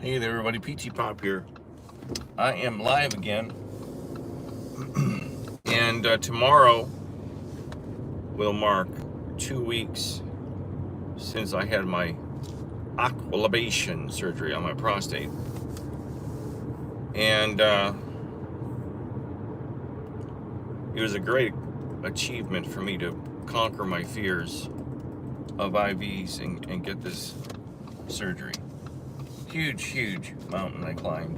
Hey there everybody, PTPOP here. I am live again. And tomorrow will mark 2 weeks since I had my aqualabation surgery on my prostate. And it was a great achievement for me to conquer my fears of IVs and get this surgery. Huge mountain I climbed,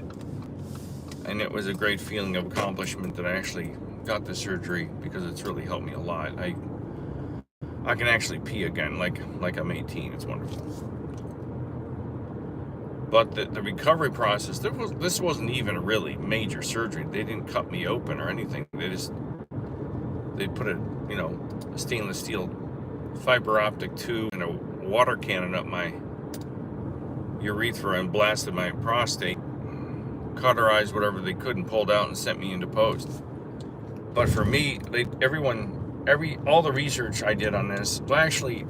and it was a great feeling of accomplishment that I actually got the surgery, because it's really helped me a lot. I can actually pee again like I'm 18. It's wonderful. But the recovery process, this wasn't even a really major surgery. They didn't cut me open or anything. They put a stainless steel fiber optic tube and a water cannon up my urethra and blasted my prostate, cauterized whatever they could and pulled out and sent me into post. But for me, all the research I did on this, well, actually,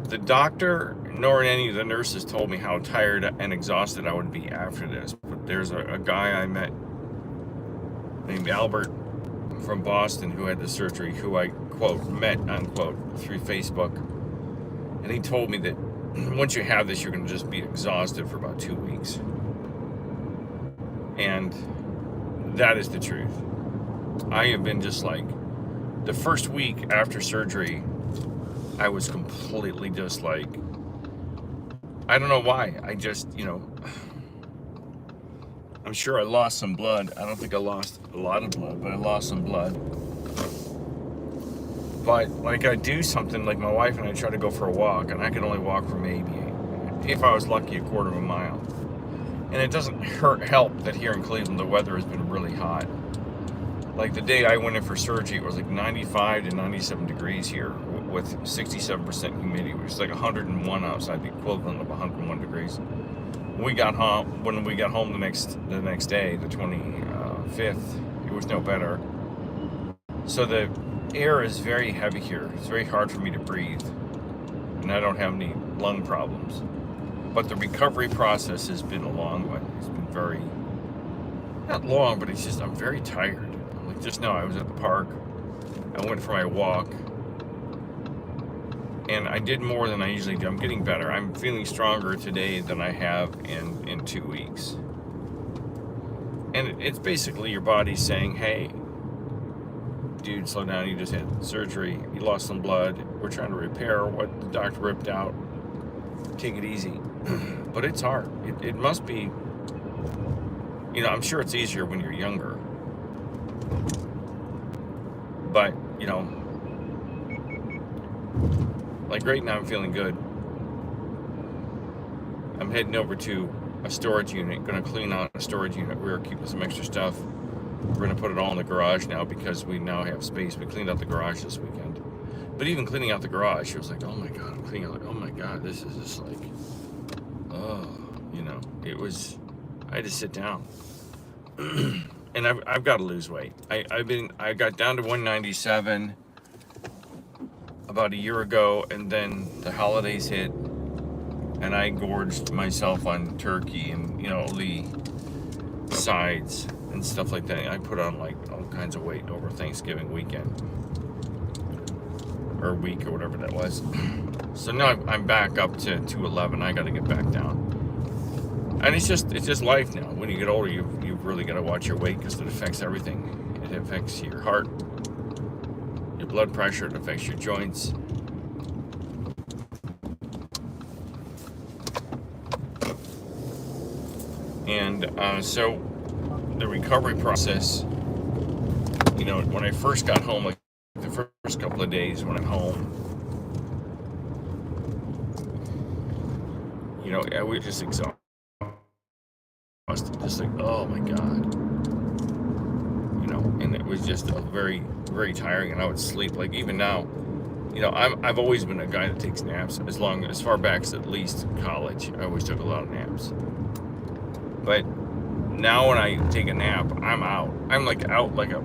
the doctor nor any of the nurses told me how tired and exhausted I would be after this. But there's a guy I met named Albert from Boston who had the surgery, who I, quote, met, unquote, through Facebook. And he told me that once you have this, you're going to just be exhausted for about 2 weeks. And that is the truth. I have been just like, the first week after surgery, I was completely just like, I don't know why. I just, I'm sure I lost some blood. I don't think I lost a lot of blood, but I lost some blood. But like, I do something, like my wife and I try to go for a walk, and I can only walk for maybe, if I was lucky, a quarter of a mile. And it doesn't help that here in Cleveland the weather has been really hot. Like the day I went in for surgery, it was like 95 to 97 degrees here with 67% humidity, which is like 101 outside, the equivalent of 101 degrees. When we got home the next day, the 25th, it was no better. So the air is very heavy here. It's very hard for me to breathe, and I don't have any lung problems. But the recovery process has been a long one. It's been very, not long, but it's just, I'm very tired. Like just now I was at the park, I went for my walk, and I did more than I usually do. I'm getting better. I'm feeling stronger today than I have in 2 weeks. And it's basically your body saying, hey, dude, slow down, you just had surgery, you lost some blood, we're trying to repair what the doctor ripped out, take it easy. But it's hard. It must be, I'm sure it's easier when you're younger, but like right now I'm feeling good. I'm heading over to a storage unit, gonna clean out a storage unit. We're keeping some extra stuff. We're going to put it all in the garage now because we now have space. We cleaned out the garage this weekend. But even cleaning out the garage, it was like, oh my God, I'm cleaning out, like, oh my God, this is just like, it was, I had to sit down. And I've got to lose weight. I got down to 197 about a year ago, and then the holidays hit, and I gorged myself on turkey and, the sides and stuff like that. I put on like all kinds of weight over Thanksgiving weekend or week or whatever that was. So now I'm back up to 211. I got to get back down. And it's just life now. When you get older, you've really got to watch your weight, because it affects everything. It affects your heart, your blood pressure, it affects your joints. And so the recovery process, when I first got home, like the first couple of days when I'm home, I was just exhausted, just like, oh my God, and it was just very, very tiring, and I would sleep. Like even now, I've always been a guy that takes naps. As far back as at least college, I always took a lot of naps. But now when I take a nap, I'm out. I'm like out like a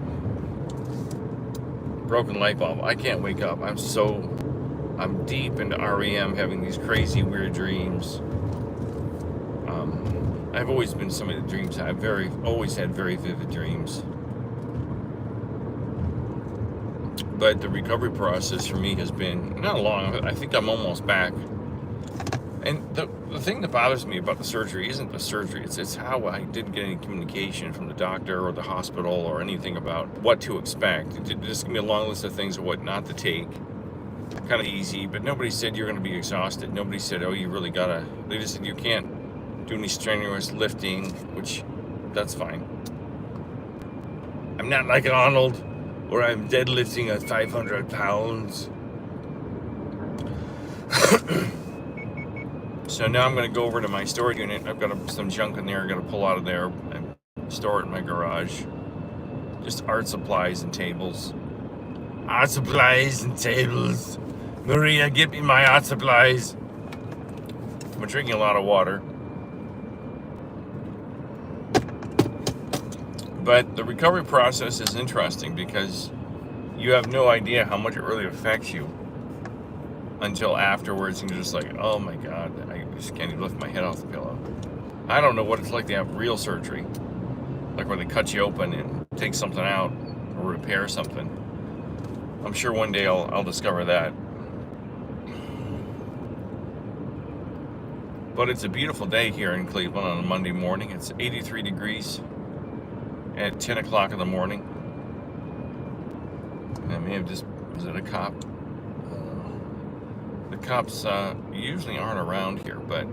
broken light bulb. I can't wake up. I'm deep into REM, having these crazy, weird dreams. I've always been somebody that dreams. I've always had very vivid dreams. But the recovery process for me has been not long. I think I'm almost back. And the thing that bothers me about the surgery isn't the surgery. It's how I didn't get any communication from the doctor or the hospital or anything about what to expect. It just gave me a long list of things of what not to take. Kind of easy, but nobody said you're going to be exhausted. Nobody said, oh, you really gotta. They just said you can't do any strenuous lifting, which that's fine. I'm not like Arnold, where I'm deadlifting at 500 pounds. So now I'm going to go over to my storage unit. I've got some junk in there I got to pull out of there and store it in my garage. Just art supplies and tables. Art supplies and tables. Maria, get me my art supplies. I'm drinking a lot of water. But the recovery process is interesting because you have no idea how much it really affects you until afterwards, and you're just like, oh my God, I just can't even lift my head off the pillow. I don't know what it's like to have real surgery, like where they cut you open and take something out or repair something. I'm sure one day I'll discover that. But it's a beautiful day here in Cleveland on a Monday morning. It's 83 degrees at 10 o'clock in the morning. I may have just, was it a cop? The cops usually aren't around here, but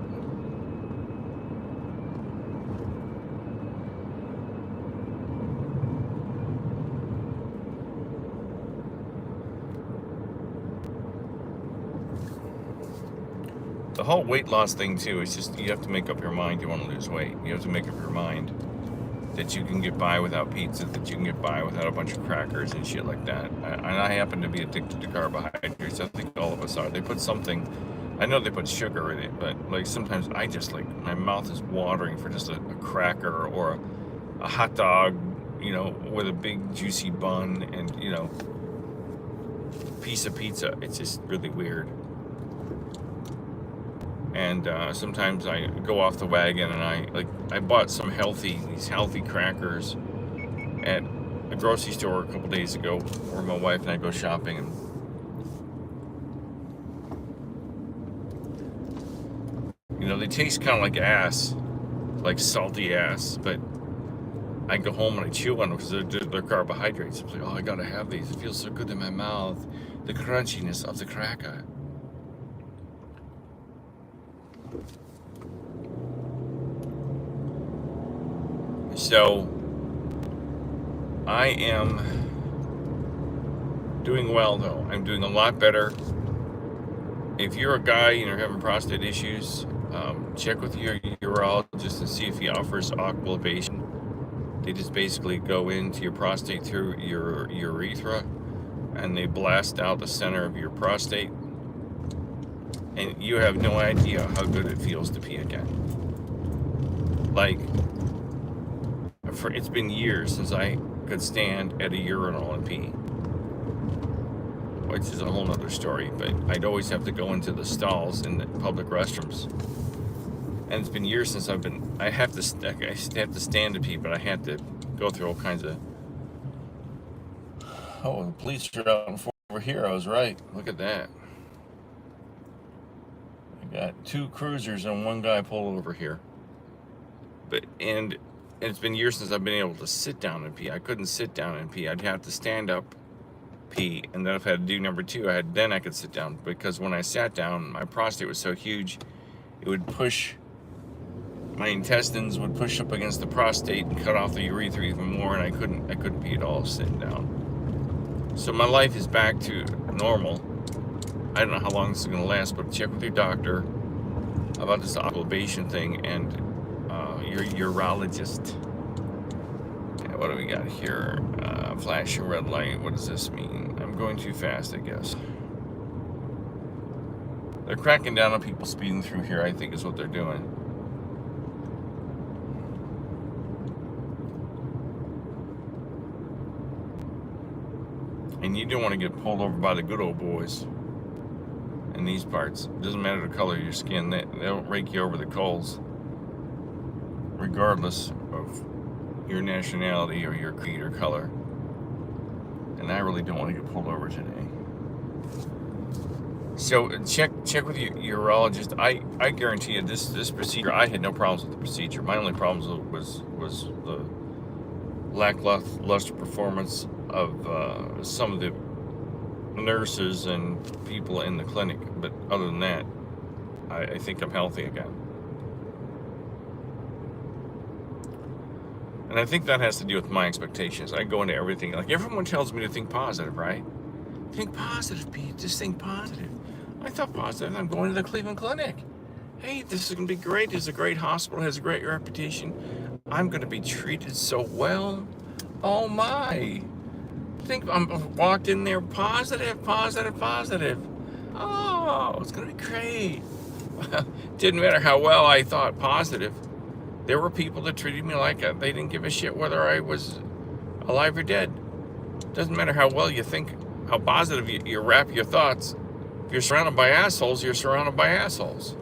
the whole weight loss thing too is just, you have to make up your mind you want to lose weight. You have to make up your mind that you can get by without pizza, that you can get by without a bunch of crackers and shit like that. And I happen to be addicted to carbohydrates. I think all of us are. They put something, I know they put sugar in it, but like sometimes I just like, my mouth is watering for just a cracker or a hot dog, you know, with a big juicy bun and, you know, piece of pizza. It's just really weird. And sometimes I go off the wagon and I bought these healthy crackers at a grocery store a couple days ago, where my wife and I go shopping, and you know, they taste kind of like ass, like salty ass, but I go home and I chew on them because they're carbohydrates. I'm like, oh, I gotta have these. It feels so good in my mouth. The crunchiness of the cracker. So I am doing well, though. I'm doing a lot better. If you're a guy and you're having prostate issues, check with your urologist and see if he offers aquablation. They just basically go into your prostate through your urethra and they blast out the center of your prostate, and you have no idea how good it feels to pee again. Like, it's been years since I could stand at a urinal and pee, which is a whole nother story, but I'd always have to go into the stalls in the public restrooms. And it's been years since I have to stand to pee, but I had to go through all kinds of, oh, the police are out over here. I was right. Look at that. I got 2 cruisers and 1 guy pulled over here. And it's been years since I've been able to sit down and pee. I couldn't sit down and pee. I'd have to stand up, pee, and then if I had to do number 2, then I could sit down, because when I sat down, my prostate was so huge, it would push, my intestines would push up against the prostate and cut off the urethra even more, and I couldn't pee at all sitting down. So my life is back to normal. I don't know how long this is gonna last, but check with your doctor about this aquablation thing and your urologist. And what do we got here? Flashing red light. What does this mean? I'm going too fast, I guess. They're cracking down on people speeding through here, I think is what they're doing. And you don't want to get pulled over by the good old boys in these parts. It doesn't matter the color of your skin. They don't rake you over the coals. regardless of your nationality or your creed or color. And I really don't want to get pulled over today. So check with your urologist. I guarantee you this procedure, I had no problems with the procedure. My only problems was the lackluster performance of some of the nurses and people in the clinic. But other than that, I think I'm healthy again. And I think that has to do with my expectations. I go into everything, like everyone tells me to think positive, right? Think positive, Pete, just think positive. I thought positive, I'm going to the Cleveland Clinic. Hey, this is gonna be great. It's a great hospital, has a great reputation. I'm gonna be treated so well. Oh my. Think I'm walked in there positive. Oh, it's gonna be great. Didn't matter how well I thought positive. There were people that treated me like they didn't give a shit whether I was alive or dead. Doesn't matter how well you think, how positive you wrap your thoughts. If you're surrounded by assholes, you're surrounded by assholes.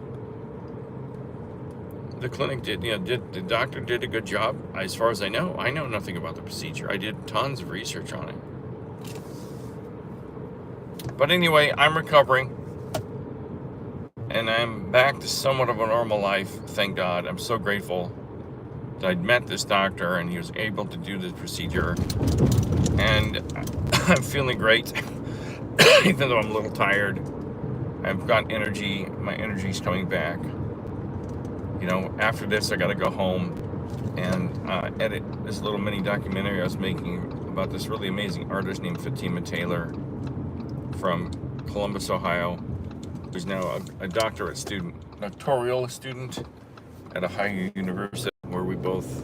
The clinic the doctor did a good job. As far as I know nothing about the procedure. I did tons of research on it. But anyway, I'm recovering. And I'm back to somewhat of a normal life, thank God. I'm so grateful that I'd met this doctor and he was able to do this procedure. And I'm feeling great, even though I'm a little tired. I've got energy, my energy's coming back. You know, after this I gotta go home and edit this little mini documentary I was making about this really amazing artist named Fatima Taylor from Columbus, Ohio. Who's now a doctorate doctoral student at a higher university where we both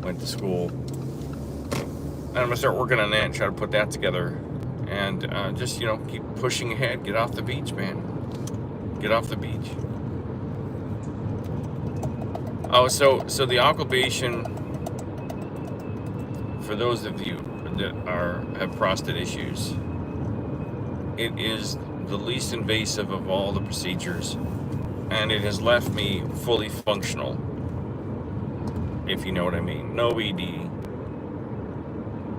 went to school. And I'm gonna start working on that and try to put that together. And just, keep pushing ahead. Get off the beach, man. Get off the beach. Oh, so the aquablation, for those of you that have prostate issues, it is the least invasive of all the procedures, and it has left me fully functional, if you know what I mean. No ED,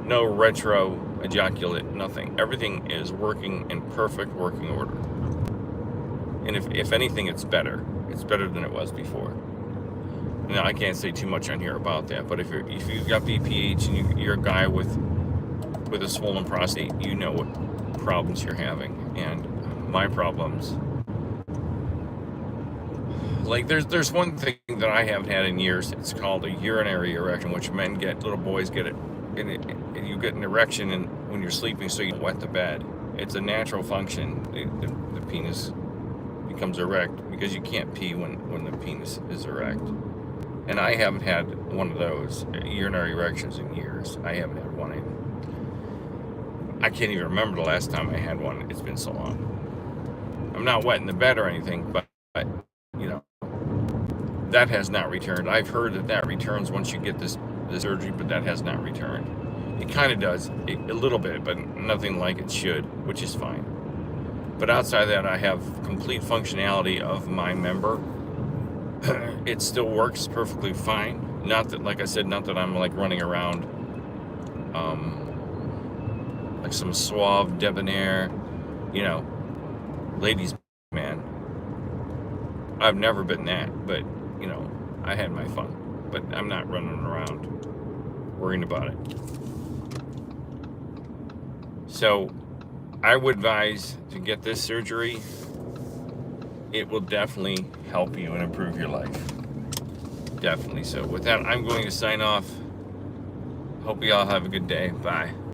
no retro ejaculate, nothing. Everything is working in perfect working order. And if anything, it's better. It's better than it was before. Now, I can't say too much on here about that, but if you've got BPH and you're a guy with a swollen prostate, you know what problems you're having. And my problems, like there's one thing that I haven't had in years. It's called a urinary erection, which men get, little boys get it, and you get an erection when you're sleeping, so you don't wet the bed. It's a natural function. The penis becomes erect because you can't pee when the penis is erect. And I haven't had one of those urinary erections in years. I haven't had one I can't even remember the last time I had one. It's been so long. I'm not wetting the bed or anything, but that has not returned. I've heard that returns once you get this surgery, but that has not returned. It kind of does, a little bit, but nothing like it should, which is fine. But outside of that, I have complete functionality of my member. It still works perfectly fine. Not that, like I said, not that I'm like running around like some suave debonair, ladies man. I've never been that, but I had my fun. But I'm not running around worrying about it. So I would advise to get this surgery. It will definitely help you and improve your life. Definitely. So with that, I'm going to sign off. Hope you all have a good day. Bye.